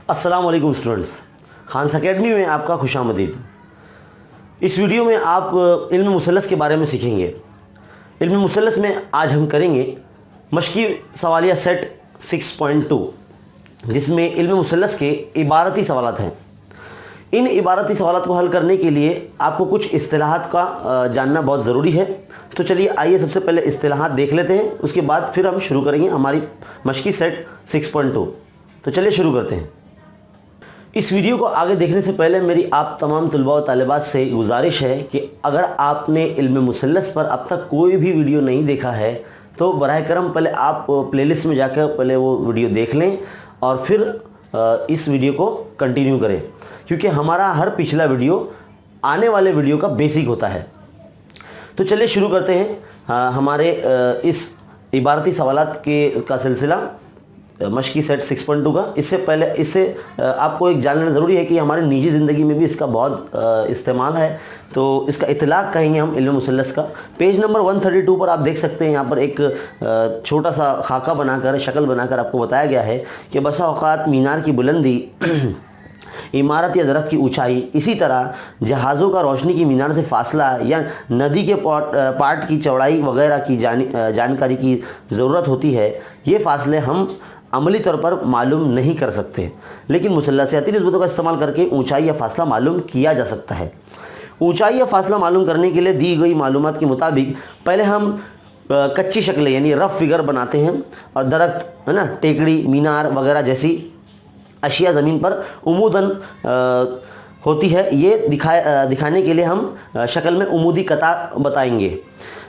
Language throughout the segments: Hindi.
अस्सलाम वालेकुम स्टूडेंट्स, खान्स अकेडमी में आपका खुशामदीद। इस वीडियो में आप इल्म मुसल्लस के बारे में सीखेंगे। इल्म मुसल्लस में आज हम करेंगे मशकी सवालिया सेट 6.2, जिसमें इल्म मुसल्लस के इबारती सवालात हैं। इन इबारती सवालात को हल करने के लिए आपको कुछ इस्तिलाहात का जानना बहुत ज़रूरी है। तो चलिए आइए सबसे पहले इस्तिलाहात देख लेते हैं, उसके बाद फिर हम शुरू करेंगे हमारी मशकी सेट 6.2। तो चलिए शुरू करते हैं। इस वीडियो को आगे देखने से पहले मेरी आप तमाम तलबा व तालिबात से गुजारिश है कि अगर आपने इल्म मुसल्लस पर अब तक कोई भी वीडियो नहीं देखा है तो बराह करम पहले आप प्लेलिस्ट में जाकर पहले वो वीडियो देख लें और फिर इस वीडियो को कंटिन्यू करें, क्योंकि हमारा हर पिछला वीडियो आने वाले वीडियो का बेसिक होता है। तो चलिए शुरू करते हैं हमारे इस इबारती सवालात का सिलसिला मशकी सेट 6.2 का। इससे आपको एक जानना ज़रूरी है कि हमारी निजी ज़िंदगी में भी इसका बहुत इस्तेमाल है। तो इसका इतलाक़ कहेंगे हम इल्म मुसल्लस का। पेज नंबर 132 पर आप देख सकते हैं, यहाँ पर एक छोटा सा खाका बनाकर, शक्ल बनाकर आपको बताया गया है कि बसा औक़ात मीनार की बुलंदी, इमारत या दरख्त की ऊंचाई, इसी तरह जहाज़ों का रोशनी की मीनार से फासला या नदी के पार्ट की चौड़ाई वगैरह की जानकारी की ज़रूरत होती है। ये फ़ासले हम अमली तौर पर मालूम नहीं कर सकते, लेकिन मुसल्लसियाती निस्बतों का इस्तेमाल करके ऊंचाई या फासला मालूम किया जा सकता है। ऊंचाई या फासला मालूम करने के लिए दी गई मालूमात के मुताबिक पहले हम कच्ची शक्लें यानी रफ़ फिगर बनाते हैं, और दरख्त है ना, टेकड़ी, मीनार वगैरह जैसी अशिया ज़मीन पर उमूदन होती है। ये दिखाने के लिए हम शक्ल में उमूदी कतार बताएंगे,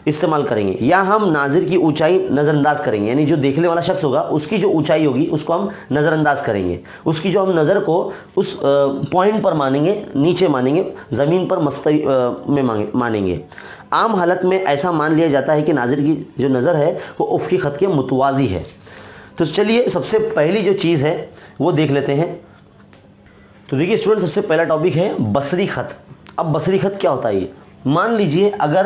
इस्तेमाल करेंगे, या हम नाजिर की ऊंचाई नज़रअंदाज करेंगे, यानी जो देखने वाला शख्स होगा उसकी जो ऊंचाई होगी उसको हम नज़रअंदाज करेंगे। उसकी जो हम नज़र को उस पॉइंट पर मानेंगे, नीचे मानेंगे, ज़मीन पर मस्तवी में मानेंगे। आम हालत में ऐसा मान लिया जाता है कि नाजिर की जो नज़र है वो उफ़क़ी ख़त के मुतवाज़ी है। तो चलिए सबसे पहली जो चीज़ है वो देख लेते हैं। तो देखिए स्टूडेंट, सबसे पहला टॉपिक है बसरी ख़त। अब बसरी ख़त क्या होता है ये? मान लीजिए अगर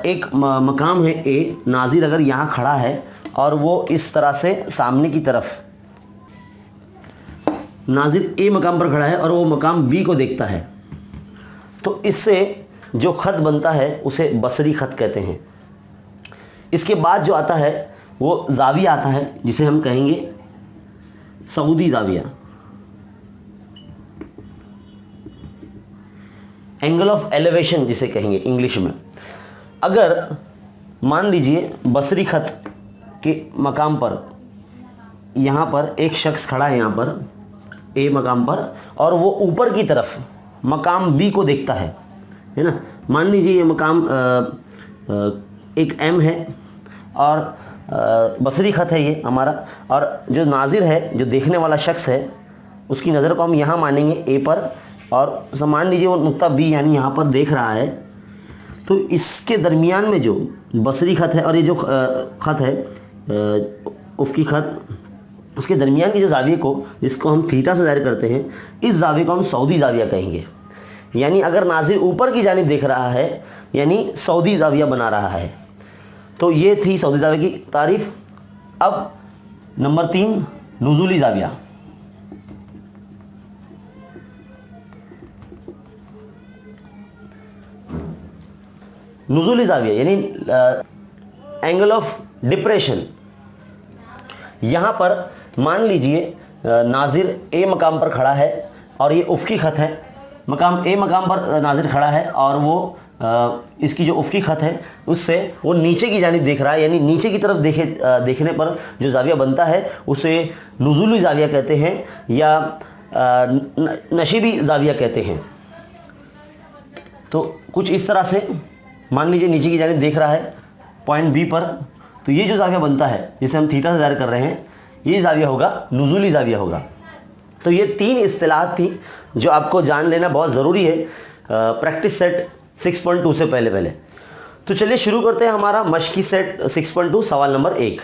एक मकाम है ए, नाजिर अगर यहाँ खड़ा है और वो इस तरह से सामने की तरफ, नाजिर ए मकाम पर खड़ा है और वो मकाम बी को देखता है, तो इससे जो ख़त बनता है उसे बसरी ख़त कहते हैं। इसके बाद जो आता है वो ज़ाविया आता है, जिसे हम कहेंगे सऊदी ज़ाविया, एंगल ऑफ एलिवेशन जिसे कहेंगे इंग्लिश में। अगर मान लीजिए बसरी ख़त के मकाम पर यहाँ पर एक शख्स खड़ा है, यहाँ पर ए मकाम पर, और वो ऊपर की तरफ मकाम बी को देखता है ना। मान लीजिए ये मकाम एक एम है और बसरी ख़त है ये हमारा, और जो नाजिर है, जो देखने वाला शख्स है, उसकी नज़र को हम यहाँ मानेंगे ए पर, और मान लीजिए वो नुक्ता बी यानी यहाँ पर देख रहा है। तो इसके दरमियान में जो बसरी ख़त है और ये जो ख़त है उफ़क़ी ख़त, उसके दरमियान की जो ज़ाविये को, जिसको हम थीटा से ज़ाहिर करते हैं, इस ज़ाविये को हम सऊदी ज़ाविया कहेंगे। यानी अगर नाज़िर ऊपर की जानिब देख रहा है यानी सऊदी ज़ाविया बना रहा है। तो ये थी सऊदी ज़ाविया की तारीफ़। अब नंबर 3, नुज़ूली ज़ाविया। नुज़ूली ज़ाविया यानी एंगल ऑफ डिप्रेशन। यहाँ पर मान लीजिए नाजिर ए मकाम पर खड़ा है और ये उफ़क़ी ख़त है, मकाम ए मकाम पर नाजिर खड़ा है और वो इसकी जो उफ़क़ी ख़त है उससे वो नीचे की जानिब देख रहा है, यानी नीचे की तरफ देखने पर जो ज़ाविया बनता है उसे नुज़ूली ज़ाविया कहते हैं, या नशीबी ज़ाविया कहते हैं। तो कुछ इस तरह से मान लीजिए नीचे की जानिब देख रहा है पॉइंट बी पर, तो ये जो ज़ाविया बनता है जिसे हम थीटा से ज़ाहिर कर रहे हैं, ये ज़ाविया होगा नुज़ूली ज़ाविया होगा। तो ये 3 इस्तिलाहात थी जो आपको जान लेना बहुत ज़रूरी है प्रैक्टिस सेट 6.2 से पहले। तो चलिए शुरू करते हैं हमारा मशकी सेट 6.2 सवाल नंबर 1।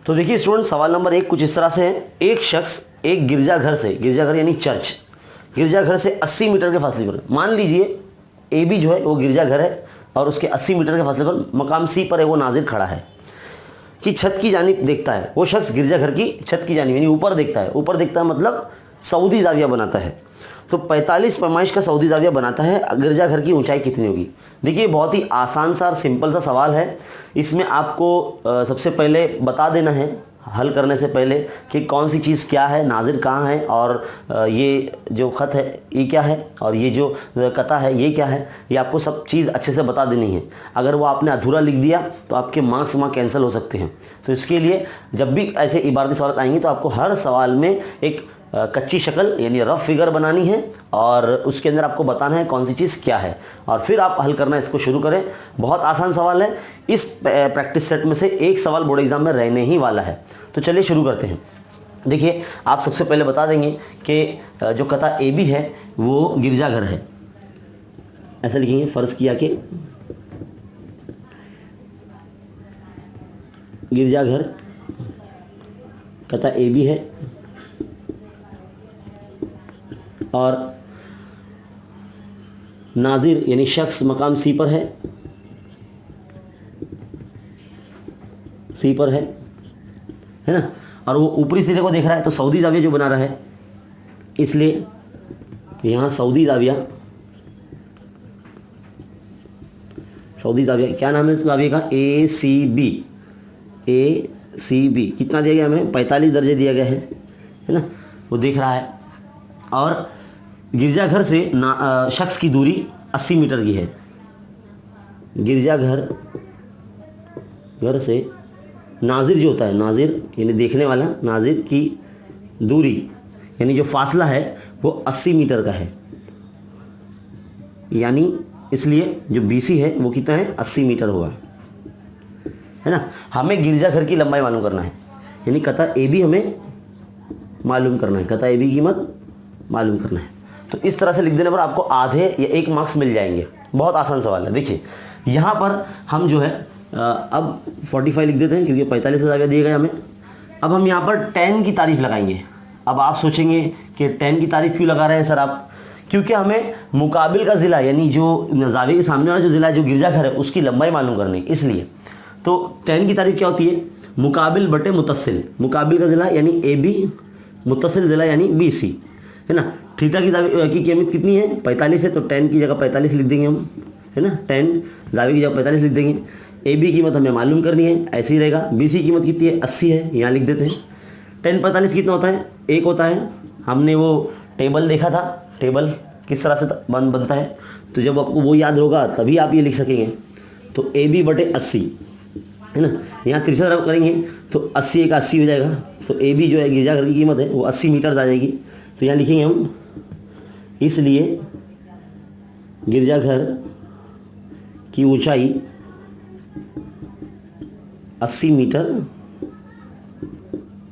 तो देखिए स्टूडेंट, सवाल नंबर 1 कुछ इस तरह से है। एक शख्स एक गिरजाघर यानी चर्च, गिरजाघर से 80 मीटर के फासले पर, मान लीजिए ए बी जो है वो गिरजाघर है और उसके 80 मीटर के फासले पर मकाम सी पर है वो नाजिर खड़ा है। की छत की जानिब देखता है, वो शख्स गिरजाघर की छत की जानिब यानी ऊपर देखता है। ऊपर देखता है मतलब सऊदी जाविया बनाता है। तो 45 पैमाइश का सऊदी जाविया बनाता है, गिरजाघर की ऊंचाई कितनी होगी? देखिए बहुत ही आसान सा और सिंपल सा सवाल है। इसमें आपको सबसे पहले बता देना है हल करने से पहले कि कौन सी चीज़ क्या है, नाजिर कहाँ है, और ये जो ख़त है ये क्या है, और ये जो कता है ये क्या है, ये आपको सब चीज़ अच्छे से बता देनी है। अगर वो आपने अधूरा लिख दिया तो आपके मार्क्स वहाँ कैंसिल हो सकते हैं। तो इसके लिए जब भी ऐसे इबारती सवाल आएंगे तो आपको हर सवाल में एक कच्ची शक्ल यानी रफ फिगर बनानी है और उसके अंदर आपको बताना है कौन सी चीज़ क्या है, और फिर आप हल करना इसको शुरू करें। बहुत आसान सवाल है। इस प्रैक्टिस सेट में से एक सवाल बोर्ड एग्जाम में रहने ही वाला है। तो चलिए शुरू करते हैं। देखिए आप सबसे पहले बता देंगे कि जो कता ए बी है वो गिरजाघर है, ऐसा लिखेंगे। फ़र्ज़ किया कि गिरजाघर कता ए बी है और नाजिर यानी शख्स मकाम सी पर है, सी पर है ना, और वो ऊपरी सिरे को देख रहा है तो सऊदी जाविया जो बना रहा है, इसलिए यहाँ सऊदी जाविया क्या नाम है इस जाविया का? ए सी बी। कितना दिया गया हमें? 45 दर्जे दिया गया है ना, वो देख रहा है। और गिरजाघर से शख्स की दूरी 80 मीटर की है। गिरजाघर से नाजिर जो होता है, नाजिर यानी देखने वाला, नाजिर की दूरी यानी जो फासला है वो 80 मीटर का है। यानी इसलिए जो BC है वो कितना है? 80 मीटर होगा, है ना। हमें गिरजाघर की लंबाई मालूम करना है, यानी कता AB हमें मालूम करना है, कता AB की कीमत मालूम करना है। तो इस तरह से लिख देने पर आपको आधे या 1 मार्क्स मिल जाएंगे। बहुत आसान सवाल है। देखिए यहाँ पर हम जो है अब 45 लिख देते हैं क्योंकि 45 का जाविया दिया गया हमें। अब हम यहाँ पर 10 की तारीफ लगाएंगे। अब आप सोचेंगे कि 10 की तारीफ क्यों लगा रहे हैं सर आप? क्योंकि हमें मुकाबिल का ज़िला यानी जो जाविया के सामने वाला जो ज़िला जो गिरजाघर है उसकी लंबाई मालूम करनी, इसलिए। तो 10 की तारीफ क्या होती है? मुकाबिल बटे मुतसिल। मुकाबिल का ज़िला यानी AB, मुतसिल ज़िला यानी BC, है ना। थीटा की कीमत कितनी है? 45 है, तो 10 की जगह 45 लिख देंगे हम, है ना। 10 जाविया की जगह 45 लिख देंगे। AB की कीमत हमें मालूम करनी है, ऐसे ही रहेगा। BC की कीमत कितनी है? 80 है, यहाँ लिख देते हैं। 10 45 कितना होता है? 1 होता है। हमने वो टेबल देखा था, टेबल किस तरह से बनता है, तो जब आपको वो याद होगा तभी आप ये लिख सकेंगे। तो AB बटे 80, है ना। यहाँ 63 करेंगे तो 80 एक 80 हो जाएगा। तो AB जो है गिरजाघर की कीमत है वो 80 मीटर आ जाएगी। तो यहाँ लिखेंगे हम, इसलिए गिरजाघर की ऊंचाई 80 मीटर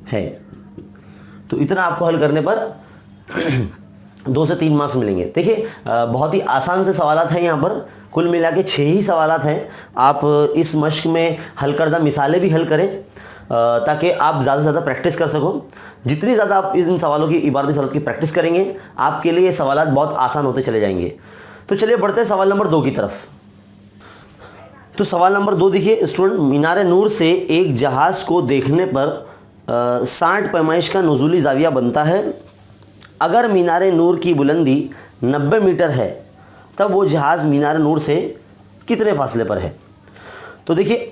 है। तो इतना आपको हल करने पर 2 से 3 मार्क्स मिलेंगे। देखिए बहुत ही आसान से सवालात हैं यहाँ पर, कुल मिला के 6 ही सवालात हैं। आप इस मश्क में हल करदा मिसालें भी हल करें ताकि आप ज़्यादा से ज़्यादा प्रैक्टिस कर सको। जितनी ज़्यादा आप इन सवालों की, इबारती सवालों की प्रैक्टिस करेंगे, आपके लिए ये सवालात बहुत आसान होते चले जाएंगे। तो चलिए बढ़ते हैं सवाल नंबर 2 की तरफ। तो सवाल नंबर 2 देखिए स्टूडेंट, मीनार नूर से एक जहाज़ को देखने पर 60 पैमाइश का नुज़ूली जाविया बनता है। अगर मीनार नूर की बुलंदी 90 मीटर है तब वो जहाज़ मीनार नूर से कितने फासले पर है? तो देखिए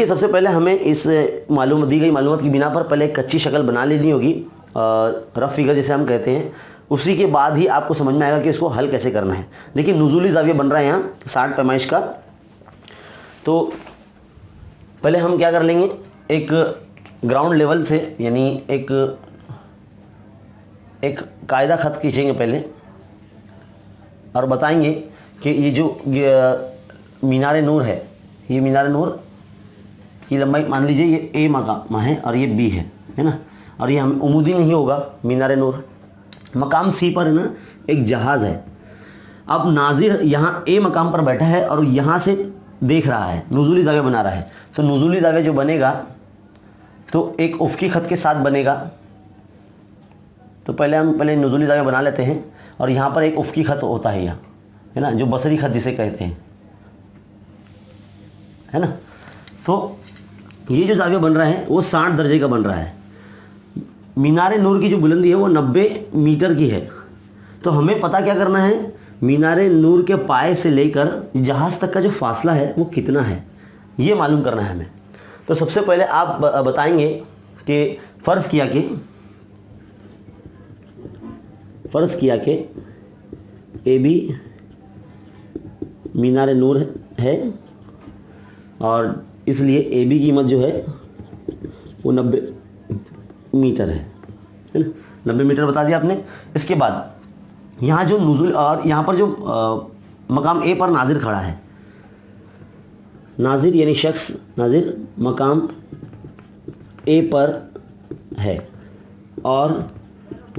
सबसे पहले हमें इस दी गई मालूमात की बिना पर पहले एक कच्ची शक्ल बना लेनी होगी, रफ फिगर जिसे हम कहते हैं। उसी के बाद ही आपको समझ में आएगा कि इसको हल कैसे करना है। देखिए नुज़ूली जाविया बन रहा है यहाँ 60 पैमाइश का। तो पहले हम क्या कर लेंगे, एक ग्राउंड लेवल से यानी एक कायदा ख़त खींचेंगे पहले और बताएंगे कि ये जो मीनार नूर है, ये मीनार नूर की लंबाई मान लीजिए ये A मकाम है और ये B है ना, और ये हमें उम्मीद नहीं होगा मीनार नूर। मकाम C पर है ना एक जहाज़ है। अब नाजिर यहाँ A मकाम पर बैठा है और यहाँ से देख रहा है, नुज़ूली जाविया बना रहा है। तो नुज़ूली जाविया जो बनेगा तो एक उफ़क़ी ख़त के साथ बनेगा। तो पहले नुज़ूली जाविया बना लेते हैं और यहाँ पर एक उफ़क़ी ख़त होता है यहाँ, है ना, जो बसरी ख़त जिसे कहते हैं। है ना। तो ये जो जाविया बन रहा है वो 60 दर्जे का बन रहा है। मीनार नूर की जो बुलंदी है वो 90 मीटर की है। तो हमें पता क्या करना है, मीनार नूर के पाए से लेकर जहाज़ तक का जो फासला है वो कितना है, ये मालूम करना है हमें। तो सबसे पहले आप बताएंगे कि फ़र्ज़ किया कि ए बी मीनार नूर है और इसलिए ए बी की कीमत जो है वो 90 मीटर है ना। 90 मीटर बता दिया आपने। इसके बाद यहाँ जो नुज़ुल और यहाँ पर जो मकाम ए पर नाजिर खड़ा है, नाजिर यानी शख्स, नाजिर मकाम ए पर है और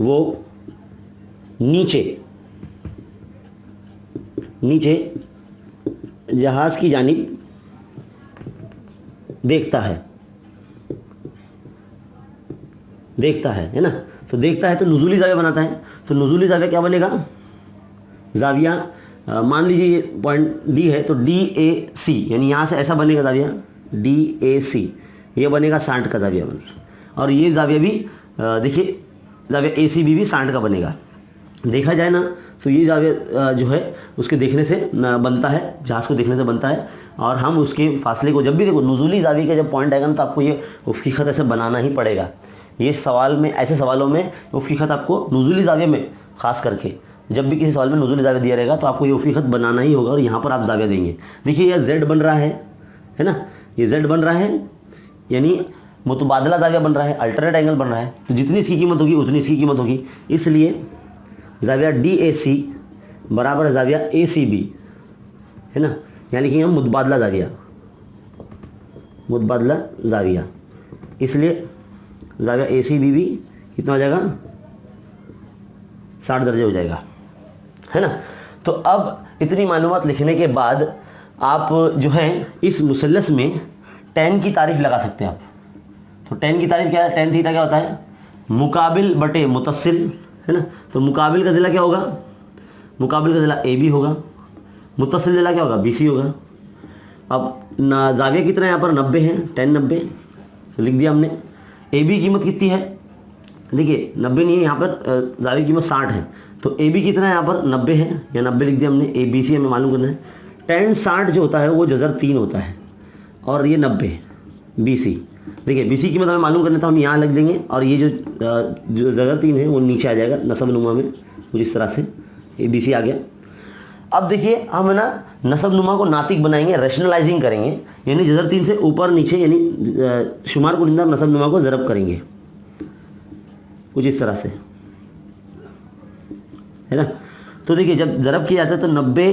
वो नीचे जहाज़ की जानिब देखता है ना। तो देखता है तो नुज़ुली ज़ाविया बनाता है। तो नुज़ुली ज़ाविया क्या बनेगा, ज़ाविया मान लीजिए ये पॉइंट डी है तो DAC, यानी यहाँ से ऐसा बनेगा ज़ाविया DAC, ये बनेगा 60 का ज़ाविया बनेगा। और ये ज़ाविया भी देखिए ज़ाविया ACB भी 60 का बनेगा। देखा जाए ना तो ये ज़ाविया जो है उसके देखने से बनता है, जहाज़ को देखने से बनता है। और हम उसके फासले को जब भी देखो नुज़ुली ज़ाविया का जब पॉइंट आएगा ना तो आपको ये उफ़क़ी ख़त ऐसे बनाना ही पड़ेगा। ये सवाल में, ऐसे सवालों में उफ़क़ी ख़त आपको नुज़ुली ज़ाविया में ख़ास करके जब भी किसी सवाल में नुज़ुली ज़ाविया दिया रहेगा तो आपको ये उफ़क़ी ख़त बनाना ही होगा और यहाँ पर आप ज़ाविया देंगे। देखिए यह Z बन रहा है ना, ये Z बन रहा है यानी मुतबादला ज़ाविया बन रहा है, अल्टरनेट एंगल बन रहा है। तो जितनी इसकी कीमत होगी उतनी इसकी कीमत होगी, इसलिए ज़ाविया DAC बराबर ज़ाविया ACB है ना। यानी कि हम मुतबादला ज़ाविया, इसलिए ज़ाविया ACB भी कितना हो जाएगा, 60 दर्जे हो जाएगा, है ना। तो अब इतनी मालूमात लिखने के बाद आप जो है इस मुसल्लस में tan की तारीफ़ लगा सकते हैं आप। तो tan की तारीफ़ क्या है, tan थीटा क्या होता है, मुकाबिल बटे मुतस्सिल, है ना। तो मुकाबिल का ज़िला क्या होगा, मुकाबिल का ज़िला AB होगा, मुतस्सिल ज़िला क्या होगा, BC होगा। अब ज़ाविया कितना है यहाँ पर 90 है, tan 90 तो लिख दिया हमने। AB कीमत कितनी है, देखिए 90 नहीं है यहाँ पर, ज़ाविया कीमत 60 है। तो AB कितना है यहाँ पर 90 है, या 90 लिख दिया हमने। ABC हमें मालूम करना है। tan 60 जो होता है वो जज़र 3 होता है और ये 90 BC। देखिए BC कीमत हमें मालूम करना, तो हम यहाँ लिख देंगे और ये जो जज़र 3 है वो नीचे आ जाएगा नसब नुमा में, कुछ इस तरह से ये BC आ गया। अब देखिए हम ना नसब नुमा को नातिक बनाएंगे, रैशनलाइजिंग करेंगे, यानी जज़र 3 से ऊपर नीचे यानी शुमार कुनिंदा नसब नुमा को ज़रब करेंगे कुछ इस तरह से, है ना। तो देखिए जब ज़रब किया जाता है तो 90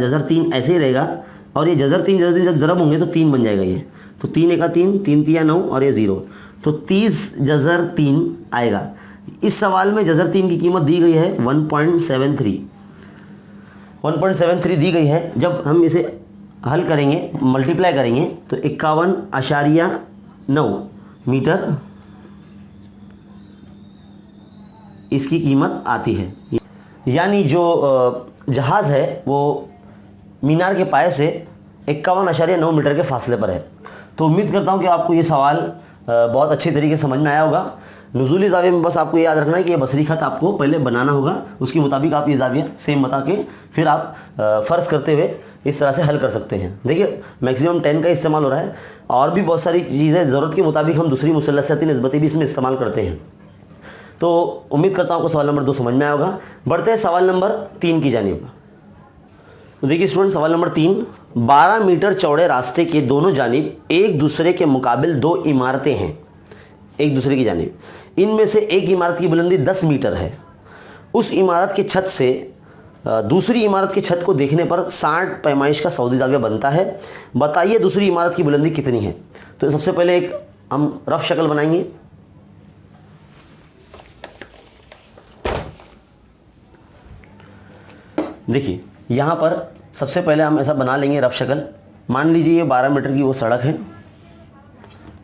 जज़र 3 ऐसे ही रहेगा और ये जज़र 3 जब ज़रब होंगे तो 3 बन जाएगा ये। तो 3 एका 3, 3 तिया 9 और ये 0, तो 30 जज़र 3 आएगा। इस सवाल में जज़र 3 की कीमत दी गई है 1.73 दी गई है। जब हम इसे हल करेंगे, मल्टीप्लाई करेंगे तो 51.9 मीटर इसकी कीमत आती है। यानी जो जहाज़ है वो मीनार के पाए से 51.9 मीटर के फासले पर है। तो उम्मीद करता हूँ कि आपको ये सवाल बहुत अच्छे तरीके से समझ में आया होगा। नुज़ुली ज़ाविया में बस आपको ये याद रखना है कि ये बसरी ख़त आपको पहले बनाना होगा, उसके मुताबिक आप ये ज़ाविया सेम बता के फिर आप फ़र्ज़ करते हुए इस तरह से हल कर सकते हैं। देखिए मैक्सिमम 10 का इस्तेमाल हो रहा है और भी बहुत सारी चीज़ें ज़रूरत के मुताबिक हम दूसरी मुसल्लसाती निस्बती भी इसमें इस्तेमाल करते हैं। तो उम्मीद करता हूँ आपको सवाल नंबर 2 समझ में आया होगा। बढ़ते हैं सवाल नंबर 3 की जानिब। तो देखिए स्टूडेंट, सवाल नंबर 3, 12 मीटर चौड़े रास्ते के दोनों जानिब एक दूसरे के मुकाबिल 2 इमारतें हैं, एक दूसरे की जानिब। इनमें से एक इमारत की बुलंदी 10 मीटर है। उस इमारत के छत से दूसरी इमारत की छत को देखने पर 60 पैमाइश का सऊदी ज़ाविया बनता है। बताइए दूसरी इमारत की बुलंदी कितनी है। तो सबसे पहले एक हम रफ शक्ल बनाएंगे। देखिए यहाँ पर सबसे पहले हम ऐसा बना लेंगे रफ शक्ल। मान लीजिए ये 12 मीटर की वो सड़क है,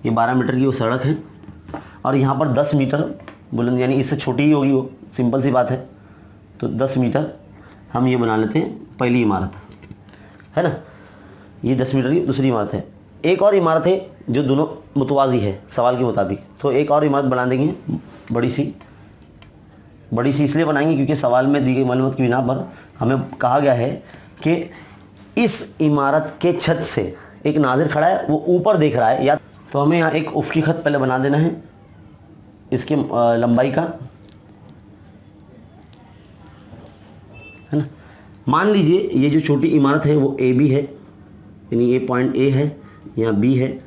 ये 12 मीटर की वो सड़क है और यहाँ पर 10 मीटर बुलंद, यानी इससे छोटी ही होगी वो, सिंपल सी बात है। तो 10 मीटर हम ये बना लेते हैं पहली इमारत, है ना। ये 10 मीटर की दूसरी इमारत है। एक और इमारत है जो दोनों मुतवाज़ी है सवाल के मुताबिक, तो एक और इमारत बना देंगे बड़ी सी इसलिए बनाएंगे क्योंकि सवाल में दी गई मालूमात की बिना पर हमें कहा गया है कि इस इमारत के छत से एक नाज़िर खड़ा है, वो ऊपर देख रहा है, या तो हमें यहाँ एक उफ़क़ी ख़त पहले बना देना है इसके लंबाई का, है ना। मान लीजिए ये जो छोटी इमारत है वो ए बी है, यानी ये पॉइंट ए है, यहाँ बी है,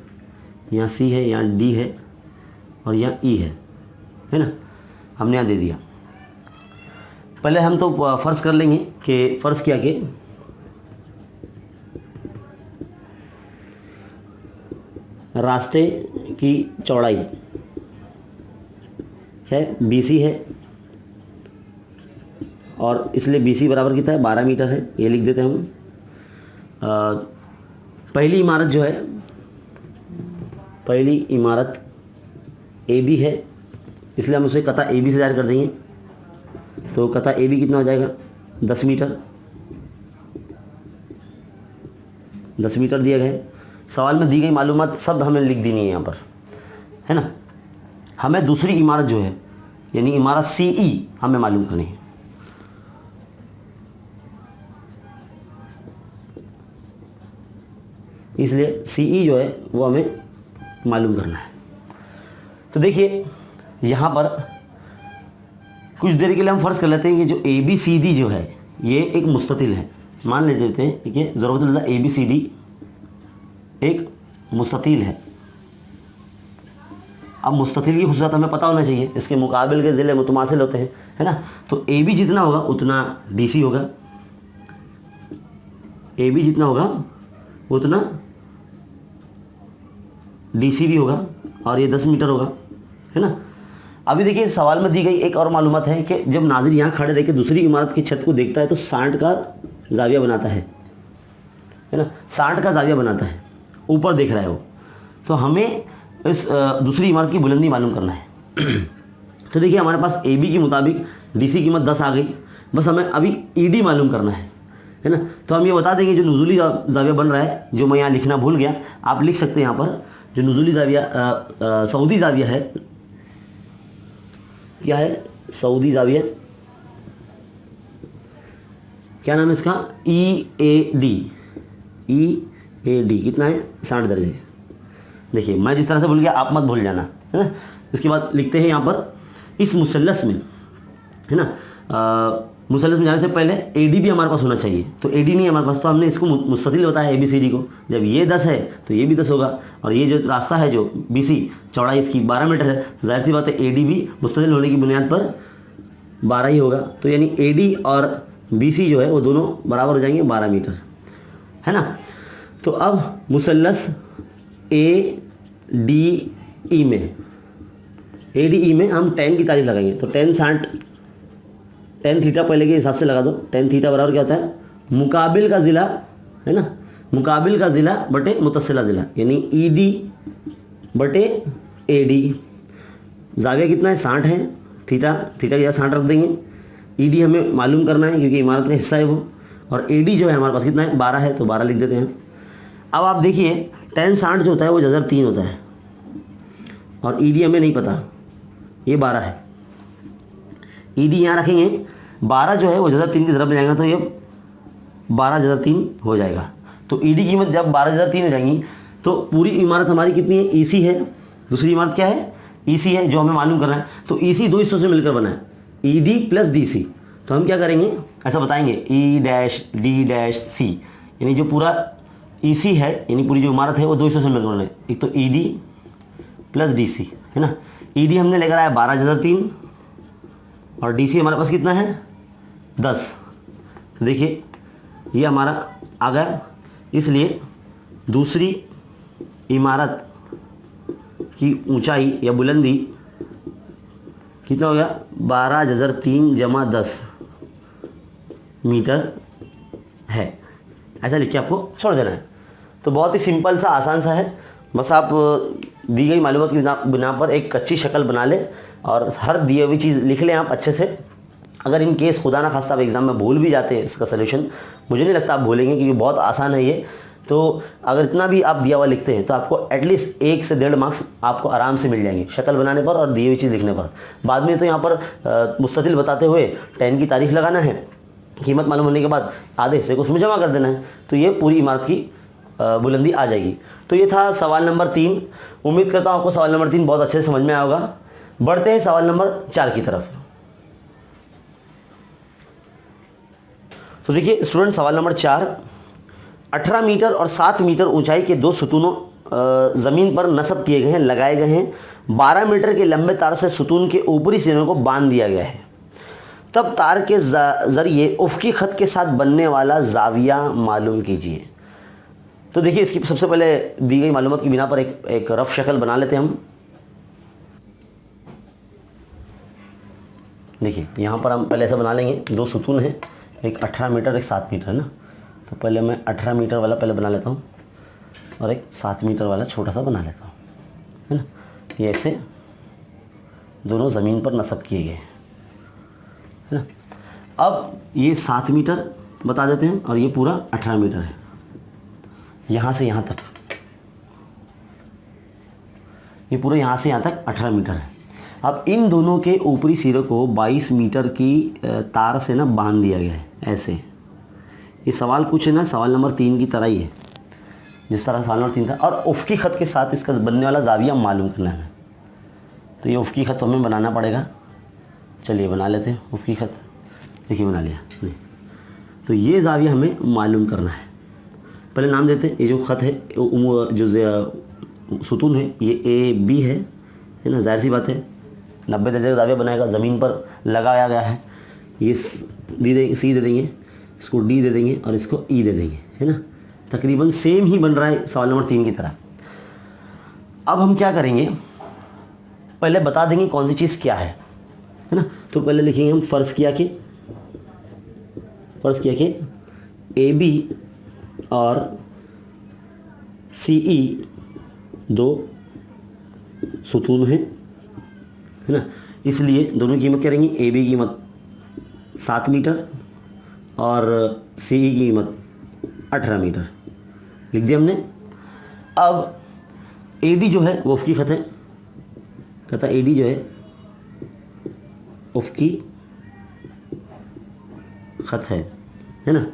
यहाँ सी है, यहाँ डी है और यहाँ ई है ना। हमने यहाँ दे दिया। पहले हम तो फ़र्ज़ कर लेंगे कि फ़र्ज़ किया कि रास्ते की चौड़ाई है BC है, और इसलिए BC बराबर कितना है 12 मीटर है, ये लिख देते हैं हम। पहली इमारत जो है, पहली इमारत AB है, इसलिए हम उसे कता AB से ज़ाहिर कर देंगे। तो कता AB कितना हो जाएगा 10 मीटर, 10 मीटर दिया गया है। सवाल में दी गई मालूमात सब हमें लिख देनी है यहाँ पर, है ना। हमें दूसरी इमारत जो है यानी इमारत CE हमें मालूम करनी है। इसलिए CE जो है वो हमें मालूम करना है। तो देखिए यहाँ पर कुछ देर के लिए हम फ़र्ज़ कर लेते हैं कि जो ABCD जो है ये एक मुस्ततिल है। मान लेते हैं कि ज़रूरत ABCD एक मुस्ततिल है। अब मुस्ततिल की खुसूसियत हमें पता होना चाहिए, इसके मुकाबिल के ज़िले मुतमासिल होते हैं, है ना। तो AB जितना होगा उतना DC होगा, AB जितना होगा उतना DC भी होगा, और ये 10 मीटर होगा, है ना। अभी देखिए सवाल में दी गई एक और मालूमात है कि जब नाज़िर यहाँ खड़े रह के दूसरी इमारत की छत को देखता है तो 60 का जाविया बनाता है ना, 60 का जाविया बनाता है, ऊपर देख रहा है वो। तो हमें इस दूसरी इमारत की बुलंदी मालूम करना है। तो देखिए हमारे पास AB के मुताबिक DC की कीमत 10 आ गई, बस हमें अभी ED मालूम करना है ना। तो हम ये बता देंगे जो नुज़ूली जाविया बन रहा है, जो मैं यहाँ लिखना भूल गया, आप लिख सकते हैं यहाँ पर, जो नुज़ूली जाविया सऊदी जाविया है, क्या है सऊदी जाविया, क्या नाम है इसका EAD कितना है 60 दर्जे। देखिए मैं जिस तरह से भूल गया आप मत भूल जाना, है ना। इसके बाद लिखते हैं यहाँ पर इस मुसल्लस में, है ना, मुसल्लस में जाने से पहले AD भी हमारे पास होना चाहिए। तो AD नहीं है हमारे पास, तो हमने इसको मुस्ततिल बताया ABCD को। जब ये 10 है तो ये भी 10 होगा, और ये जो रास्ता है जो BC चौड़ाई इसकी 12 मीटर है, तो जाहिर सी बात है AD भी मुस्ततिल होने की बुनियाद पर 12 ही होगा। तो यानी AD और BC जो है वो दोनों बराबर हो जाएंगे 12 मीटर, है ना। तो अब मुसल्लस ADE में हम tan की तारीफ लगाएंगे। तो tan थीटा पहले के हिसाब से लगा दो। tan थीटा बराबर क्या होता है मुकाबिल का ज़िला, है ना, मुकाबिल का ज़िला बटे मुतसिला ज़िला, यानी ED बटे AD। जाविया कितना है 60 है, थीटा की जगह 60 रख देंगे। ED हमें मालूम करना है क्योंकि इमारत का हिस्सा है वो, और AD जो है हमारे पास कितना है 12 है, तो 12 लिख देते हैं। अब आप देखिए tan 60 जो होता है वो जज़र 3 होता है, और ED हमें नहीं पता, ये 12 है। ED यहाँ रखेंगे, 12 जो है वो जज़र 3 की ज़रब में जाएगा, तो ये 12 जज़र 3 हो जाएगा। तो ED की कीमत जब 12 जज़र 3 हो जाएंगी तो पूरी इमारत हमारी कितनी है EC है, दूसरी इमारत क्या है EC है, जो हमें मालूम करना है। तो EC दो हिस्सों से मिलकर बना है, ED प्लस DC। तो हम क्या करेंगे ऐसा बताएंगे E-D-C, यानी जो पूरा EC है यानी पूरी जो इमारत है वो दो हिस्सों से मिलकर बना है, एक तो ED प्लस DC, है ना। ED हमने लेकर आया 12 जज़र 3, और DC हमारे पास कितना है 10। तो देखिए ये हमारा आ गया। इसलिए दूसरी इमारत की ऊंचाई या बुलंदी कितना हो गया 12 जज़र 3 जमा 10 मीटर है। ऐसा लिख के आपको छोड़ देना है। तो बहुत ही सिंपल सा आसान सा है, बस आप दी गई मालूमात की बिना पर एक कच्ची शक्ल बना लें और हर दी हुई चीज़ लिख लें आप अच्छे से। अगर इन केस खुदा ना खास्ता आप एग्ज़ाम में भूल भी जाते हैं इसका सलूशन, मुझे नहीं लगता आप भूलेंगे क्योंकि बहुत आसान है ये। तो अगर इतना भी आप दिया हुआ लिखते हैं तो आपको एटलीस्ट 1 से 1.5 मार्क्स आपको आराम से मिल जाएंगे शक्ल बनाने पर और दी हुई चीज़ लिखने पर। बाद में तो यहाँ पर मुस्ततिल बताते हुए 10 की तारीफ लगाना है, कीमत मालूम होने के बाद आधे हिस्से को उसमें जमा कर देना है, तो ये पूरी इमारत की बुलंदी आ जाएगी। तो ये था सवाल नंबर 3। उम्मीद करता हूँ आपको सवाल नंबर 3 बहुत अच्छे से समझ में आया होगा। बढ़ते हैं सवाल नंबर 4 की तरफ। तो देखिए स्टूडेंट, सवाल नंबर 4, 18 मीटर और 7 मीटर ऊंचाई के 2 सुतूनों ज़मीन पर नस्ब किए गए हैं, लगाए गए हैं। 12 मीटर के लंबे तार से सुतून के ऊपरी सिरों को बांध दिया गया है। तब तार के ज़रिए उफ़क़ी ख़त के साथ बनने वाला ज़ाविया मालूम कीजिए। तो देखिए इसकी सबसे पहले दी गई मालूमात की बिना पर एक रफ़ शक्ल बना लेते हैं हम। देखिए यहाँ पर हम पहले ऐसा बना लेंगे, 2 सुतून हैं, एक 18 मीटर एक 7 मीटर है ना। तो पहले मैं 18 मीटर वाला पहले बना लेता हूँ और एक 7 मीटर वाला छोटा सा बना लेता हूँ, है ना। ये ऐसे दोनों ज़मीन पर नस्ब किए गए हैं, है ना। अब ये 7 मीटर बता देते हैं और ये पूरा 18 मीटर है, यहाँ से यहाँ तक, ये पूरा यहाँ से यहाँ तक 18 मीटर है। अब इन दोनों के ऊपरी सिरे को 22 मीटर की तार से ना बांध दिया गया है ऐसे। ये सवाल कुछ है ना सवाल नंबर 3 की तरह ही है, जिस तरह सवाल नंबर 3 था। और उफ़क़ी ख़त के साथ इसका बनने वाला ज़ाविया मालूम करना है। तो ये उफ़क़ी ख़त हमें बनाना पड़ेगा। चलिए बना लेते हैं उफ़क़ी ख़त। देखिए बना लिया। तो ये ज़ाविया हमें मालूम करना है। पहले नाम देते हैं। ये जो ख़त है, जो सुतून है, ये A B है ना। ज़ाहिर सी बात है 90 दर्जे का ज़ाविया बनाएगा, ज़मीन पर लगाया गया है। ये C दे देंगे, इसको D दे देंगे और इसको E दे देंगे, है ना। तकरीबन सेम ही बन रहा है सवाल नंबर 3 की तरह। अब हम क्या करेंगे, पहले बता देंगे कौन सी चीज़ क्या है ना। तो पहले लिखेंगे हम फ़र्ज़ किया कि AB और CE 2 सुतून हैं, है ना। इसलिए दोनों की कीमत क्या रहेंगी, AB की कीमत 7 मीटर और CE की कीमत 18 मीटर लिख दिया हमने। अब AD जो है वो उफ़क़ी ख़त है, कहता AD जो है उफ़क़ी ख़त है ना।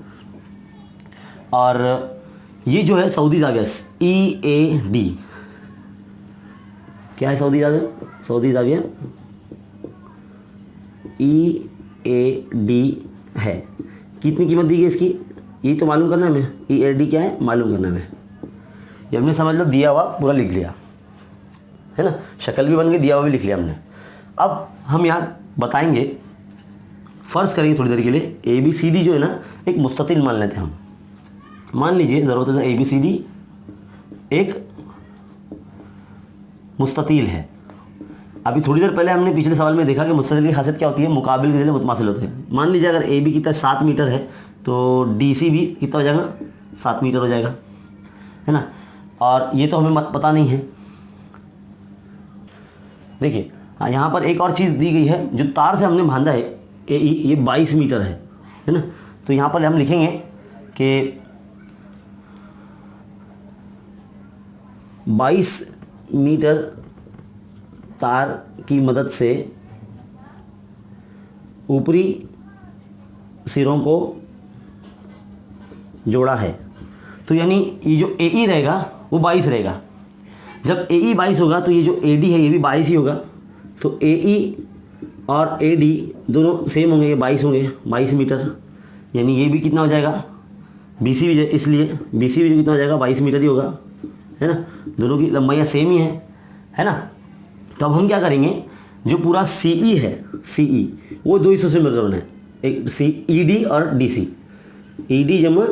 और ये जो है सऊदी ज़ाविया EAD, क्या है सऊदी ज़ाविया EAD है। कितनी कीमत दी गई इसकी, ये तो मालूम करना है हमें। EAD क्या है मालूम करना है हमें। ये हमने समझ लो दिया हुआ पूरा लिख लिया, है ना। शक्ल भी बन गई, दिया हुआ भी लिख लिया हमने। अब हम यहाँ बताएंगे, फ़र्ज़ करेंगे थोड़ी देर के लिए ABCD जो है ना एक मुस्ततिल मान लेते हैं हम। मान लीजिए ज़रूरत है ABCD एक मुस्ततिल है। अभी थोड़ी देर पहले हमने पिछले सवाल में देखा कि मुस्ततिल की खासियत क्या होती है, मुकाबिल के ज़रिए मुतमासिल होते हैं। मान लीजिए अगर AB कितना 7 मीटर है तो DC भी कितना हो जाएगा, 7 मीटर हो जाएगा, है ना। और ये तो हमें पता नहीं है। देखिए हाँ, यहाँ पर एक और चीज़ दी गई है, जो तार से हमने बांधा है AE, ये 22 मीटर है ना। तो यहाँ पर हम लिखेंगे कि 22 मीटर तार की मदद से ऊपरी सिरों को जोड़ा है। तो यानी ये जो AE रहेगा वो 22 रहेगा। जब AE 22 होगा तो ये जो AD है ये भी 22 ही होगा। तो AE और AD दोनों सेम होंगे, ये 22 होंगे, 22 मीटर। यानी ये भी कितना हो जाएगा, BC भी, इसलिए BC भी कितना हो जाएगा, 22 मीटर ही होगा, है ना। दोनों की लंबाइयाँ सेम ही है ना। तो अब हम क्या करेंगे, जो पूरा CE है, CE वो 2 हिस्सों से मिलकर बना है, एक ED और DC, ED जमा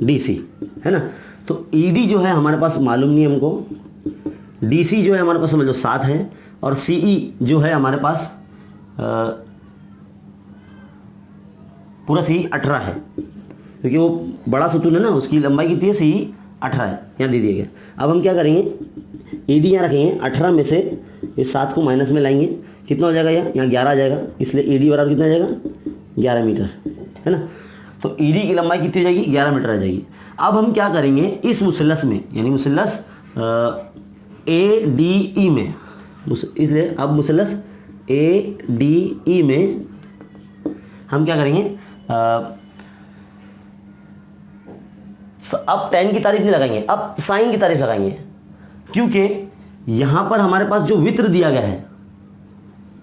DC, है ना। तो ED जो है हमारे पास मालूम नहीं हमको, DC जो है हमारे पास समझ लो 7 है, और CE जो है हमारे पास पूरा CE 18 है, क्योंकि वो बड़ा सुतून है ना, उसकी लंबाई कितनी है, CE 18 है, यहाँ दे दिया गया। अब हम क्या करेंगे, ED यहाँ रखेंगे, 18 में से इस 7 को माइनस में लाएंगे, कितना हो जाएगा, यहाँ 11 आ जाएगा, इसलिए ED बराबर कितना आ जाएगा, 11 मीटर, है ना। तो ED की लंबाई कितनी हो जाएगी, 11 मीटर आ जाएगी। अब हम क्या करेंगे इस मुसल्लस में, यानी मुसल्लस ADE में, इसलिए अब मुसल्लस ADE में हम क्या करेंगे, अब tan की तारीफ नहीं लगाएंगे, अब साइन की तारीफ लगाएंगे, क्योंकि यहां पर हमारे पास जो वित्र दिया गया है,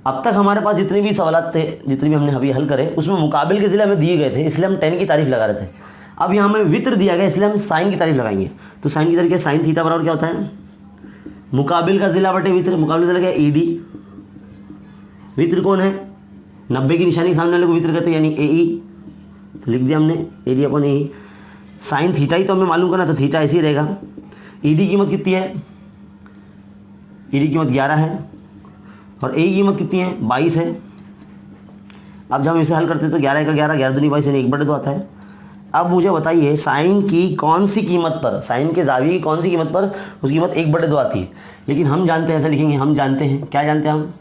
अब तक हमारे पास जितने भी सवाल थे, जितने भी हमने अभी हल करे, उसमें मुकाबिल के ज़िले हमें दिए गए थे, इसलिए हम tan की तारीफ लगा रहे थे। अब यहाँ हमें वित्र दिया गया, इसलिए हम साइन की तारीफ लगाएंगे। तो साइन की तारीफ क्या, साइन थीटा बराबर क्या होता है, मुकाबिल का ज़िला बटे वित्र, मुकाबिल का ज़िला क्या है ED, वित्र कौन है 90 की निशानी सामने वाले को वित्र कहते हैं, यानी AE, तो लिख दिया हमने AD अपन AE। साइन थीटा ही तो हमें मालूम करना, तो थीटा ऐसे ही रहेगा। ED की कीमत कितनी है, ED की कीमत 11 है और AE की कीमत कितनी है 22 है। अब जब हम इसे हल करते हैं तो 11 का 11, 11 दूनी 22 यानी 1/2 आता है। अब मुझे बताइए साइन की कौन सी कीमत पर, साइन के जाविये की कौन सी कीमत पर उसकी कीमत 1/2 आती है। लेकिन हम जानते हैं, ऐसा लिखेंगे, हम जानते हैं, क्या जानते हैं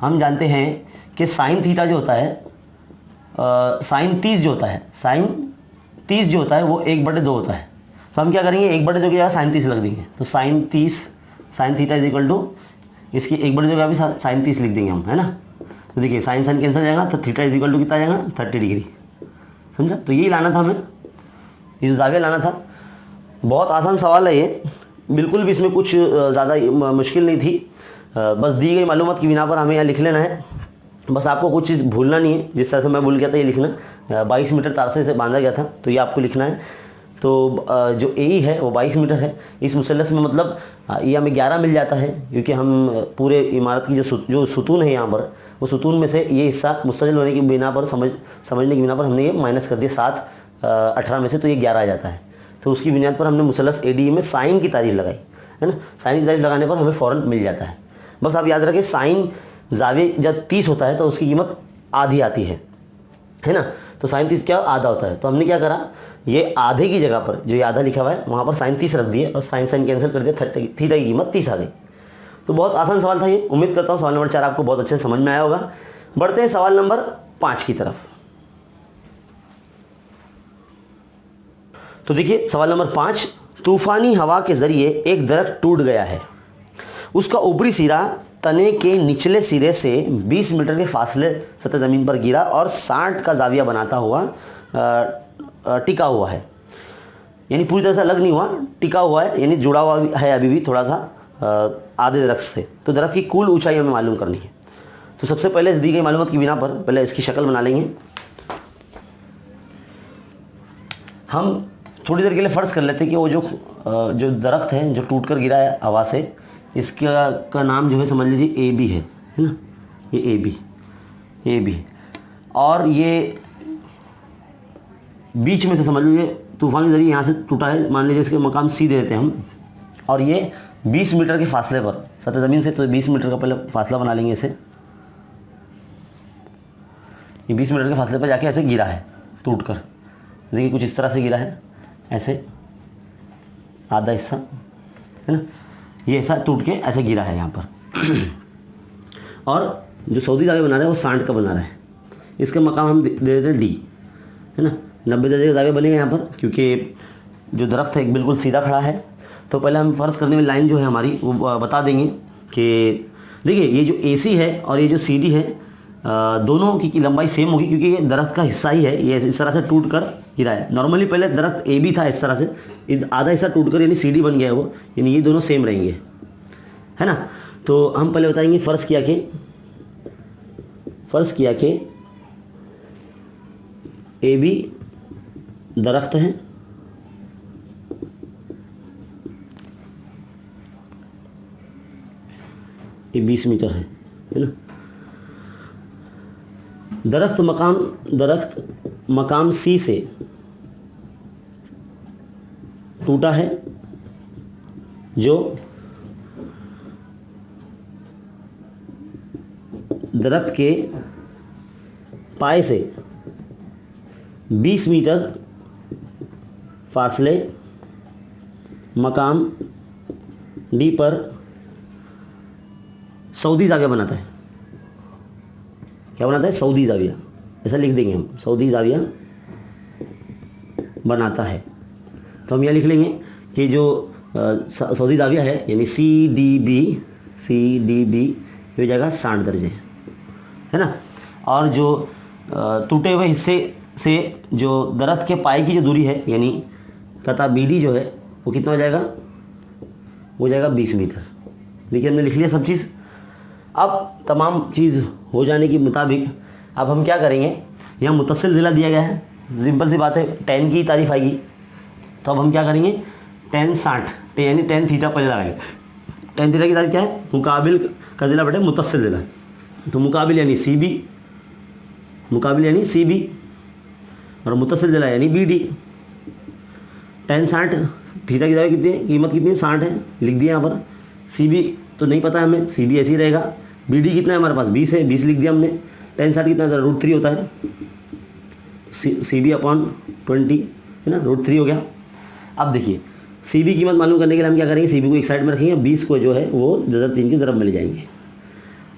हम जानते हैं कि साइन थीटा जो होता है, साइन 30 जो होता है, साइन 30 जो होता है वो 1/2 होता है। तो हम क्या करेंगे 1/2 की जगह साइन 30 लग देंगे, तो sine 30 sine theta is equal to इसकी 1/2 जगह भी साइन 30 लिख देंगे हम, है ना। तो देखिए साइन साइन कैंसिल जाएगा, तो थीटा इज इक्वल टू कितना जाएगा 30 डिग्री, समझा। तो यही लाना था हमें, ये जो जाविया लाना था। बहुत आसान सवाल है ये, बिल्कुल भी इसमें कुछ ज़्यादा मुश्किल नहीं थी, बस दी गई मालूमात की बिना पर हमें यहाँ लिख लेना है। बस आपको कुछ चीज़ भूलना नहीं है, जिस तरह से मैं भूल गया था ये लिखना, 22 मीटर तार से बांधा गया था, तो ये आपको लिखना है। तो जो AE है वो 22 मीटर है। इस मुसल्लस में मतलब ये हमें 11 मिल जाता है, क्योंकि हम पूरे इमारत की जो सुतून है यहाँ पर, वो सुतून में से ये हिस्सा मुस्तजिल होने की बिना पर समझने की बिना पर हमने ये माइनस कर दिया 7 18 में से, तो ये 11 आ जाता है। तो उसकी बुनियाद पर हमने मुसल्लस ADE में साइन की तारीफ लगाई, है ना। साइन की तारीफ लगाने पर हमें फ़ौरन मिल जाता है। बस आप याद रखें साइन जाविया जब 30 होता है तो उसकी कीमत आधी आती है ना। तो साइन 30 क्या आधा होता है, तो हमने क्या करा, ये आधे की जगह पर जो ये आधा लिखा हुआ है वहाँ पर साइन 30 रख दिए और साइन साइन कैंसिल कर दिया, थीटा की कीमत 30 आ गई। तो बहुत आसान सवाल था ये। उम्मीद करता हूँ सवाल नंबर 4 आपको बहुत अच्छे से समझ में आया होगा। बढ़ते हैं सवाल नंबर 5 की तरफ। तो देखिए सवाल नंबर 5, तूफानी हवा के जरिए एक दरख्त टूट गया है, उसका ऊपरी सिरा तने के निचले सिरे से 20 मीटर के फासले सतह ज़मीन पर गिरा और 60 का जाविया बनाता हुआ टिका हुआ है, यानी पूरी तरह से अलग नहीं हुआ, टिका हुआ है, यानी जुड़ा हुआ है अभी भी थोड़ा सा आधे दरख्त से। तो दरख्त की कुल ऊंचाई हमें मालूम करनी है। तो सबसे पहले इस दी गई मालूमात की बिना पर पहले इसकी शक्ल बना लेंगे। हम थोड़ी देर के लिए फ़र्ज़ कर लेते हैं कि वो जो दरख्त है जो टूट कर गिरा है हवा से, इसका नाम जो है समझ लीजिए AB है ना, ये AB और ये बीच में से समझ लीजिए तूफान के जरिए यहाँ से टूटा है, मान लीजिए इसके मकाम C दे देते हैं हम, और ये 20 मीटर के फासले पर सतह ज़मीन से, तो 20 मीटर का पहले फासला बना लेंगे इसे। ये 20 मीटर के फासले पर जाके ऐसे गिरा है टूट कर, देखिए कुछ इस तरह से गिरा है, ऐसे आधा हिस्सा है ना, ये ऐसा टूट के ऐसे गिरा है यहाँ पर। और जो सऊदी जाविया बना रहा है वो 60 का बना रहा है, इसका मकाम हम दे देते हैं D, है ना। 90 दर्जे का जाविया बनेगा यहाँ पर, क्योंकि जो दरख्त है बिल्कुल सीधा खड़ा है। तो पहले हम फ़र्ज़ करने में लाइन जो है हमारी वो बता देंगे कि देखिए ये जो AC है और ये जो CD है, दोनों की लंबाई सेम होगी, क्योंकि ये दरख्त का हिस्सा ही है, ये इस तरह से टूट कर गिरा है। नॉर्मली पहले दरख्त AB था इस तरह से, आधा हिस्सा टूट कर यानी CD बन गया है वो, यानी ये दोनों सेम रहेंगे, है ना। तो हम पहले बताएंगे फ़र्ज़ किया कि AB दरख्त है, ये 20 मीटर है ना। दरख्त मकाम C से टूटा है, जो दरख्त के पाए से 20 मीटर फासले मकाम D पर सऊदी जाविया बनाता है। क्या बनाता है? सऊदी जाविया, ऐसा लिख देंगे हम, सऊदी जाविया बनाता है। तो हम यह लिख लेंगे कि जो सऊदी जाविया है यानी CDB हो जाएगा 60 दर्जे, है ना। और जो टूटे हुए हिस्से से जो दरख्त के पाए की जो दूरी है यानी तथा BD जो है वो कितना हो जाएगा, हो जाएगा 20 मीटर। देखिए हमने लिख लिया सब चीज़। अब तमाम चीज़ हो जाने के मुताबिक अब हम क्या करेंगे, यहाँ मुतसिल ज़िला दिया गया है, सिंपल सी बात है, tan की तारीफ आएगी। तो अब हम क्या करेंगे, tan 60 यानी tan थीटा पहले लगाएंगे। tan थीटा की तारीफ क्या है, मुकाबिल का ज़िला बटे मुतसिल ज़िला। तो मुकाबिल यानी CB और मुतसिल ज़िला यानी BD। tan 60 थीटा की जगह कितनी है, कीमत कितनी है, 60 है, लिख दिया यहाँ पर। CB तो नहीं पता है हमें, CB ऐसे ही रहेगा। BD कितना है हमारे पास, 20 है, 20 लिख दिया हमने। tan 60 कितना है, √3 होता है, CB/20 है ना, √3 हो गया। अब देखिए CB कीमत मालूम करने के लिए हम क्या करेंगे, CB को एक साइड में रखेंगे, 20 को जो है वो ज़र 3 के ज़रब में ले जाएंगे।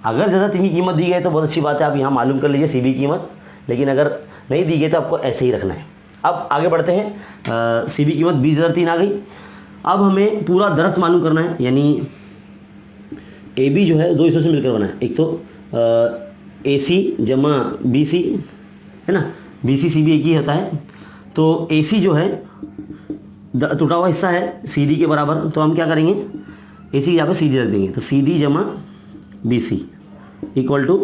अगर ज़र 3 की कीमत दी गई है तो बहुत अच्छी बात है, आप यहाँ मालूम कर लीजिए CB कीमत, लेकिन अगर नहीं दी गई तो आपको ऐसे ही रखना है। अब आगे बढ़ते हैं, CB कीमत 20,3 आ गई। अब हमें पूरा दरख्त मालूम करना है, यानी AB जो है दो हिस्सों से मिलकर बना है, एक तो AC जमा BC है ना, BC CB एक ही होता है। तो AC जो है टूटा हुआ हिस्सा है CD के बराबर, तो हम क्या करेंगे, AC यहाँ पे CD रख देंगे, तो CD जमा BC इक्वल टू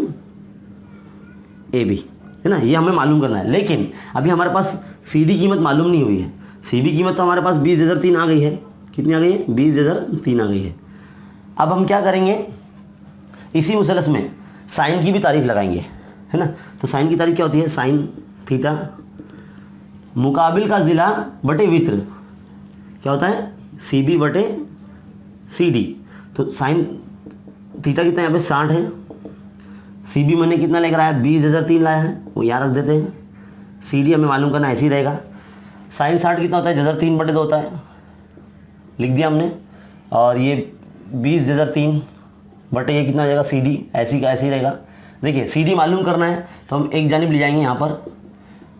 AB, है ना, ये हमें मालूम करना है। लेकिन अभी हमारे पास CD कीमत मालूम नहीं हुई है। CB कीमत तो हमारे पास 20,3 आ गई है, कितनी आ गई है, 20,3 आ गई है। अब हम क्या करेंगे, इसी मुसलस में साइन की भी तारीफ लगाएंगे, है ना। तो साइन की तारीफ क्या होती है, साइन थीटा मुकाबिल का ज़िला बटे वित्र क्या होता है, CB बटे CD। तो साइन थीटा कितना यहाँ पे 60 है, CB मैंने कितना लेकर आया, 20,3 लाया है, वो यहाँ रख देते हैं। CD हमें मालूम करना ऐसे ही रहेगा। साइन 60 कितना होता है, 3 बटे 2 होता है, लिख दिया हमने। और ये 20,3 बटे ये कितना हो जाएगा, CD ऐसी का ऐसे ही रहेगा। देखिए CD मालूम करना है तो हम एक जानिब ले जाएंगे यहाँ पर,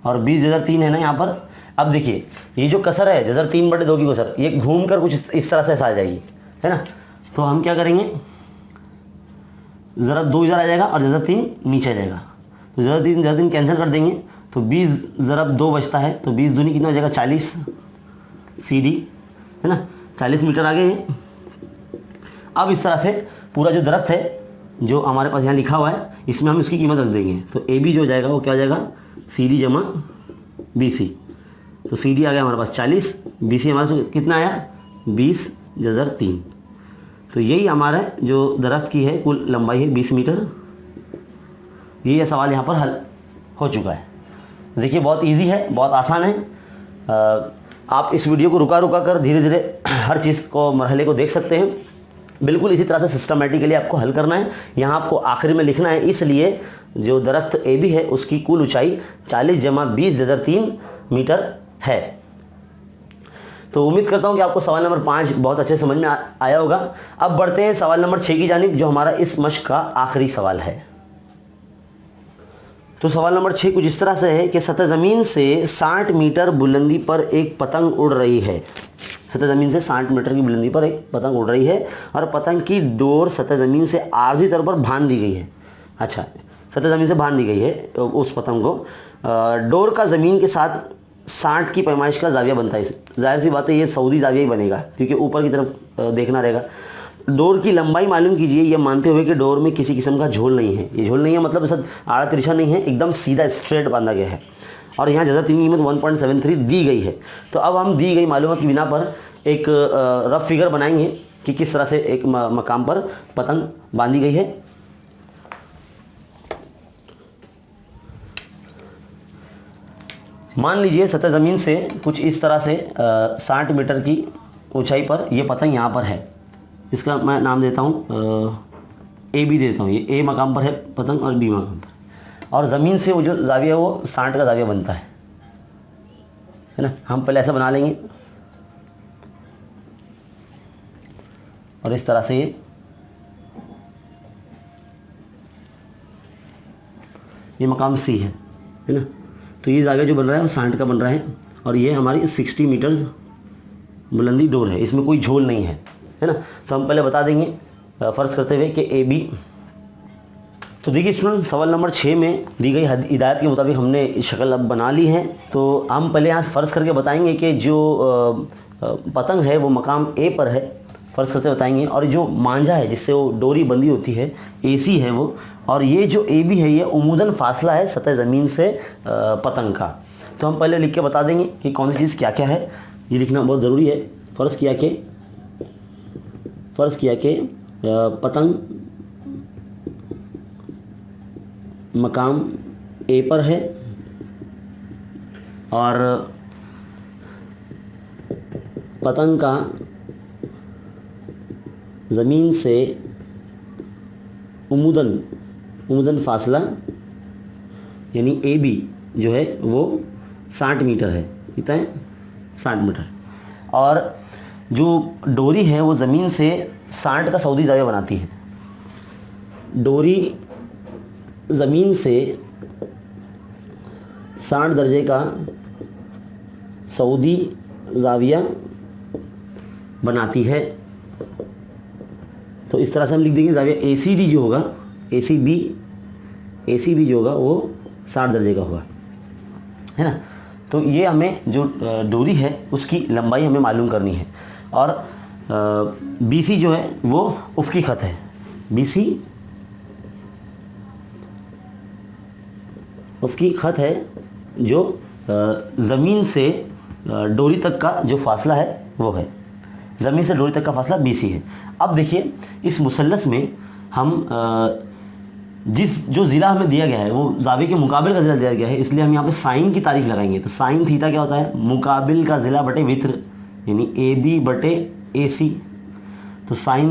और 20,3 है ना यहाँ पर। अब देखिए ये जो कसर है 3 बटे 2 की कसर, ये घूम कर कुछ इस तरह से आ जाएगी, है ना। तो हम क्या करेंगे, ज़रा 2 इधर आ जाएगा और 3 नीचे आ जाएगा, तो 3 कैंसिल कर देंगे, तो 20 ज़रब 2 बचता है, तो 20 दूनी कितना हो जाएगा, 40 CD, है ना, 40 मीटर आगे है। अब इस तरह से पूरा जो दरख्त है जो हमारे पास यहाँ लिखा हुआ है, इसमें हम इसकी कीमत रख देंगे। तो AB जो हो जाएगा वो क्या हो जाएगा, CD जमा BC। तो CD आ गया हमारे पास 40, BC हमारे पास कितना आया, 20,3। तो यही हमारा जो दरख्त की है कुल लंबाई है 20 मीटर। ये सवाल यहाँ पर हल हो चुका है। देखिए बहुत इजी है, बहुत आसान है। आप इस वीडियो को रुका कर धीरे धीरे हर चीज़ को, मरहले को देख सकते हैं। बिल्कुल इसी तरह से सिस्टमेटिकली आपको हल करना है। यहाँ आपको आखिर में लिखना है, इसलिए जो दरख्त AB है उसकी कुल ऊंचाई 40 जमा 20,3 मीटर है। तो उम्मीद करता हूँ कि आपको सवाल नंबर 5 बहुत अच्छे समझ में आया होगा। अब बढ़ते हैं सवाल नंबर 6 की जानिब, जो हमारा इस मश्क का आखिरी सवाल है। तो सवाल नंबर 6 कुछ इस तरह से है कि सतह ज़मीन से 60 मीटर बुलंदी पर एक पतंग उड़ रही है। सतह ज़मीन से 60 मीटर की बुलंदी पर एक पतंग उड़ रही है और पतंग की डोर सतह ज़मीन से आर्जी तौर पर बांध दी गई है। अच्छा, सतह ज़मीन से बांध दी गई है उस पतंग को। डोर का ज़मीन के साथ 60 की पैमाइश का जाविया बनता है। जाहिर सी बात है ये सऊदी जाविया ही बनेगा, क्योंकि ऊपर की तरफ देखना रहेगा। डोर की लंबाई मालूम कीजिए, ये मानते हुए कि डोर में किसी किस्म का झोल नहीं है। ये झोल नहीं है मतलब ऐसा आड़ा तिरछा नहीं है, एकदम सीधा स्ट्रेट बांधा गया है। और यहाँ ज़्यादा तीन कीमत 1.73 दी गई है। तो अब हम दी गई मालूमात की बिना पर एक रफ फिगर बनाएंगे कि किस तरह से एक मकाम पर पतंग बांधी गई है। मान लीजिए सतह ज़मीन से कुछ इस तरह से 60 मीटर की ऊंचाई पर यह पतंग यहाँ पर है। इसका मैं नाम देता हूँ AB देता हूँ। ये A मकाम पर है पतंग और B मकाम पर, और ज़मीन से वो जो जाविया है वो 60 का जाविया बनता है ना। हम पहले ऐसा बना लेंगे और इस तरह से ये मकाम C है ना। तो ये जाविया जो बन रहा है वो 60 का बन रहा है और ये हमारी 60 मीटर्स बुलंदी डोर है, इसमें कोई झोल नहीं है ना। तो हम पहले बता देंगे फ़र्ज़ करते हुए कि AB। तो देखिए स्टूडेंट, सवाल नंबर 6 में दी गई हिदायत के मुताबिक हमने शक्ल अब बना ली है। तो हम पहले यहाँ फ़र्ज़ करके बताएंगे कि जो पतंग है वो मकाम A पर है, फ़र्ज़ करते बताएंगे, और जो मांझा है जिससे वो डोरी बंधी होती है AC है वो, और ये जो AB है ये उमूदन फासला है सतह ज़मीन से पतंग का। तो हम पहले लिख के बता देंगे कि कौन सी चीज़ क्या क्या है, ये लिखना बहुत ज़रूरी है। फ़र्ज़ किया कि पतंग मकाम A पर है और पतंग का ज़मीन से उमूदन फासला यानी AB जो है वो 60 मीटर है। कितना है? 60 मीटर। और जो डोरी है वो ज़मीन से 60 का सऊदी ज़ाविया बनाती है। डोरी ज़मीन से 60 दर्जे का सऊदी ज़ाविया बनाती है। तो इस तरह से हम लिख देंगे ज़ाविया ACD जो होगा, ACB जो होगा वो 60 दर्जे का होगा, है ना। तो ये हमें जो डोरी है उसकी लंबाई हमें मालूम करनी है। और BC जो है वो उफ़क़ी ख़त है। BC उफ़क़ी ख़त है जो ज़मीन से डोरी तक का जो फासला है वो है। ज़मीन से डोरी तक का फासला BC है। अब देखिए इस मुसल्लस में हम जो ज़िला हमें दिया गया है वो ज़ाविये के मुकाबिल का ज़िला दिया गया है, इसलिए हम यहाँ पे साइन की तारीफ़ लगाएंगे। तो साइन थीटा क्या होता है? मुकाबिल का ज़िला बटे वित्र, यानी AB बटे AC। तो साइन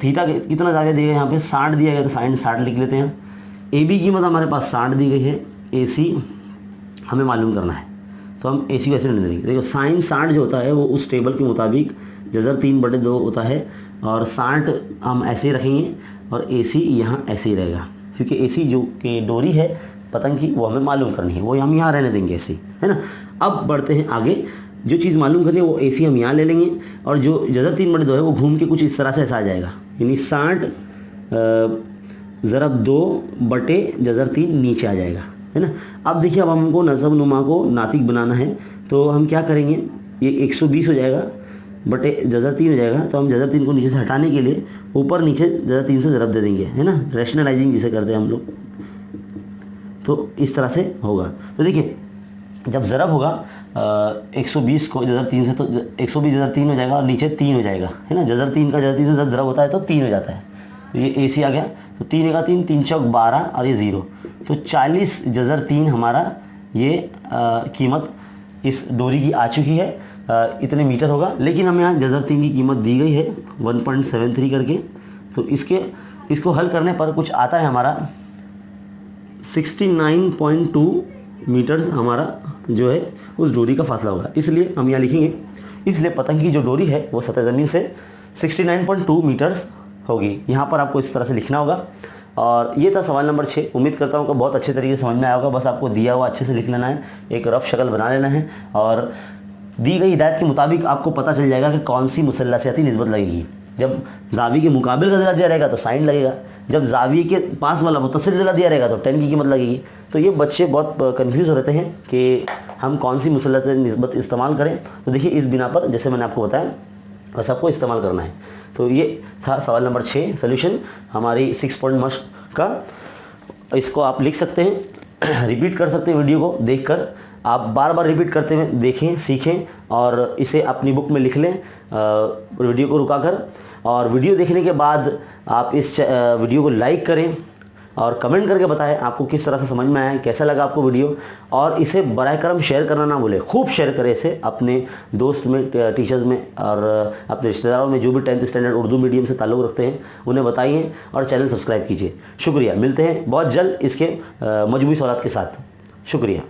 थीटा कितना ज़ाविया दिया गया यहाँ पे? 60 दिया गया, तो साइन 60 लिख लेते हैं। AB की कीमत हमारे पास 60 दी गई है, AC हमें मालूम करना है, तो हम AC को ऐसे नहीं देंगे। देखो साइन 60 जो होता है वो उस टेबल के मुताबिक जज़र 3/2 होता है, और 60 हम ऐसे ही रखेंगे और AC यहाँ ऐसे ही रहेगा, क्योंकि AC जो कि डोरी है पतंग की वो हमें मालूम करनी है, वो हम यहाँ रहने देंगे ऐसे, है ना। अब बढ़ते हैं आगे। जो चीज़ मालूम करनी है वो AC हम यहाँ ले लेंगे, और जो जज़र 3/2 है वो घूम के कुछ इस तरह से ऐसा आ जाएगा, यानी 60 ज़रब 2 बटे जज़र 3 नीचे आ जाएगा, है ना। अब देखिए, अब हमको नज़म नुमा को नातिक बनाना है, तो हम क्या करेंगे? ये 120 हो जाएगा बटे जज़र 3 हो जाएगा। तो हम जज़र 3 को नीचे से हटाने के लिए ऊपर नीचे जज़र 3 से ज़रब दे देंगे, है ना। रैशनलाइजिंग जिसे करते हैं हम लोग, तो इस तरह से होगा। तो देखिए जब ज़रब होगा 120 को जज़र 3 से, तो 120 जज़र 3 हो जाएगा और नीचे 3 हो जाएगा, है ना। जज़र 3 का जज़र 3 से जब ज़रब होता है तो 3 हो जाता है। तो ये AC आ गया, तो 3 का 3, 3 चौक 12 और ये 0, तो 40 जज़र 3 हमारा ये कीमत इस डोरी की आ चुकी है। इतने मीटर होगा, लेकिन हमें यहाँ जज़र 3 की कीमत दी गई है 1.73 करके। तो इसको हल करने पर कुछ आता है हमारा 69.2 मीटर्स हमारा जो है उस डोरी का फासला होगा। इसलिए हम यहाँ लिखेंगे, इसलिए पतंग की जो डोरी है वो सतह ज़मीन से 69.2 मीटर्स होगी। यहाँ पर आपको इस तरह से लिखना होगा। और ये था सवाल नंबर 6। उम्मीद करता हूँ कि बहुत अच्छे तरीके से समझ में आया होगा। बस आपको दिया हुआ अच्छे से लिख लेना है, एक रफ शक्ल बना लेना है, और दी गई हिदायत के मुताबिक आपको पता चल जाएगा कि कौन सी मुसल्लसियाती निस्बत लगेगी। जब ज़ाविये के मुकाबिल का ज़िला दिया रहेगा तो साइन लगेगा, जब ज़ाविये के पास वाला मुत्तसिल ज़िला दिया रहेगा तो 10 की कीमत लगेगी। तो ये बच्चे बहुत कंफ्यूज हो रहते हैं कि हम कौन सी मुसल्लसियाती निस्बत इस्तेमाल करें। तो देखिए इस बिना पर जैसे मैंने आपको बताया बस आपको इस्तेमाल करना है। तो ये था सवाल नंबर 6 सोल्यूशन हमारी 6 पॉइंट मश्क का। इसको आप लिख सकते हैं, रिपीट कर सकते हैं, वीडियो को देखकर आप बार बार रिपीट करते हुए देखें, सीखें, और इसे अपनी बुक में लिख लें वीडियो को रुकाकर। और वीडियो देखने के बाद आप इस वीडियो को लाइक करें और कमेंट करके बताएं आपको किस तरह से समझ में आया, कैसा लगा आपको वीडियो। और इसे बराए करम शेयर करना ना भूलें, खूब शेयर करें इसे अपने दोस्त में, टीचर्स में, और अपने रिश्तेदारों में जो भी 10th स्टैंडर्ड उर्दू मीडियम से ताल्लुक़ रखते हैं उन्हें बताइए, और चैनल सब्सक्राइब कीजिए। शुक्रिया। मिलते हैं बहुत जल्द इसके मजमूई सवालात के साथ। शुक्रिया।